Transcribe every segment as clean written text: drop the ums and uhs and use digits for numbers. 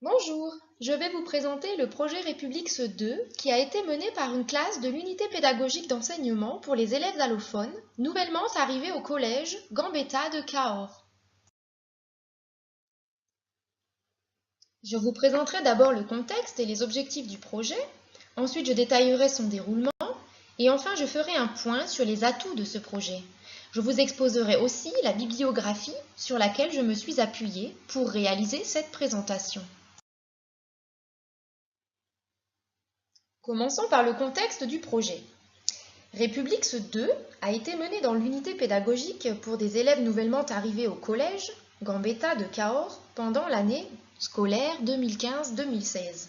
Bonjour, je vais vous présenter le projet Républix 2 qui a été mené par une classe de l'unité pédagogique d'enseignement pour les élèves allophones, nouvellement arrivés au collège Gambetta de Cahors. Je vous présenterai d'abord le contexte et les objectifs du projet, ensuite je détaillerai son déroulement et enfin je ferai un point sur les atouts de ce projet. Je vous exposerai aussi la bibliographie sur laquelle je me suis appuyée pour réaliser cette présentation. Commençons par le contexte du projet. Républix 2 a été mené dans l'unité pédagogique pour des élèves nouvellement arrivés au collège Gambetta de Cahors pendant l'année scolaire 2015-2016.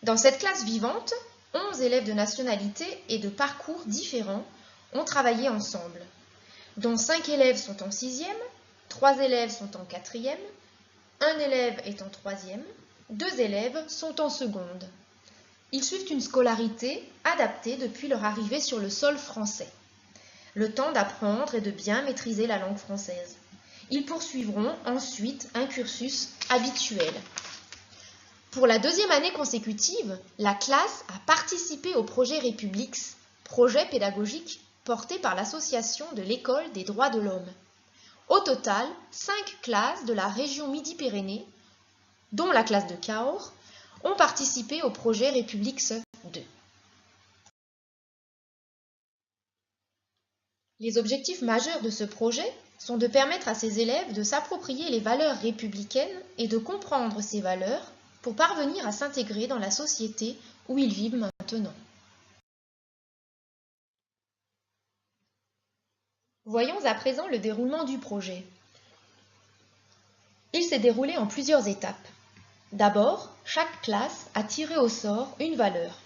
Dans cette classe vivante, 11 élèves de nationalités et de parcours différents ont travaillé ensemble, dont 5 élèves sont en 6e, 3 élèves sont en 4e, 1 élève est en 3e, 2 élèves sont en seconde. Ils suivent une scolarité adaptée depuis leur arrivée sur le sol français. Le temps d'apprendre et de bien maîtriser la langue française. Ils poursuivront ensuite un cursus habituel. Pour la deuxième année consécutive, la classe a participé au projet Républix, projet pédagogique porté par l'association de l'École des droits de l'homme. Au total, 5 classes de la région Midi-Pyrénées, dont la classe de Cahors, ont participé au projet Républix 2. Les objectifs majeurs de ce projet sont de permettre à ces élèves de s'approprier les valeurs républicaines et de comprendre ces valeurs pour parvenir à s'intégrer dans la société où ils vivent maintenant. Voyons à présent le déroulement du projet. Il s'est déroulé en plusieurs étapes. D'abord, chaque classe a tiré au sort une valeur.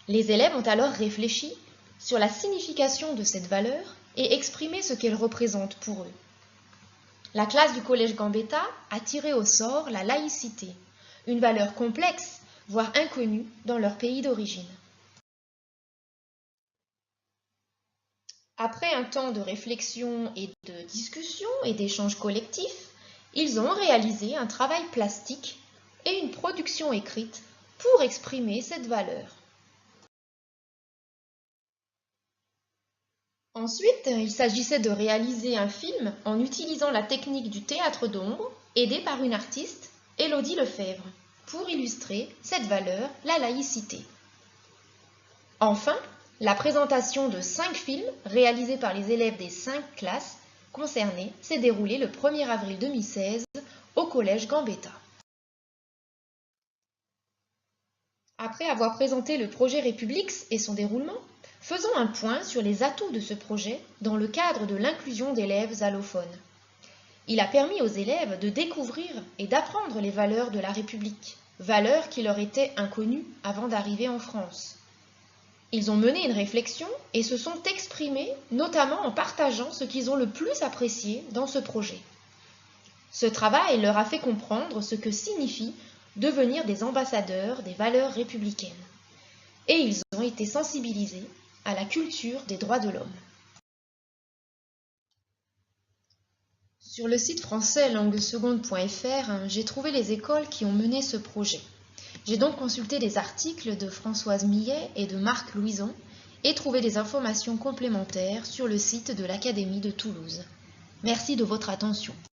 Les élèves ont alors réfléchi sur la signification de cette valeur et exprimé ce qu'elle représente pour eux. La classe du collège Gambetta a tiré au sort la laïcité, une valeur complexe, voire inconnue dans leur pays d'origine. Après un temps de réflexion et de discussion et d'échange collectifs, ils ont réalisé un travail plastique et une production écrite pour exprimer cette valeur. Ensuite, il s'agissait de réaliser un film en utilisant la technique du théâtre d'ombre, aidé par une artiste, Élodie Lefebvre, pour illustrer cette valeur, la laïcité. Enfin, la présentation de 5 films réalisés par les élèves des 5 classes concernées s'est déroulée le 1er avril 2016 au collège Gambetta. Après avoir présenté le projet Républix et son déroulement, faisons un point sur les atouts de ce projet dans le cadre de l'inclusion d'élèves allophones. Il a permis aux élèves de découvrir et d'apprendre les valeurs de la République, valeurs qui leur étaient inconnues avant d'arriver en France. Ils ont mené une réflexion et se sont exprimés, notamment en partageant ce qu'ils ont le plus apprécié dans ce projet. Ce travail leur a fait comprendre ce que signifie devenir des ambassadeurs des valeurs républicaines. Et ils ont été sensibilisés à la culture des droits de l'homme. Sur le site français langueseconde.fr, j'ai trouvé les écoles qui ont mené ce projet. J'ai donc consulté des articles de Françoise Millet et de Marc Louison et trouvé des informations complémentaires sur le site de l'Académie de Toulouse. Merci de votre attention.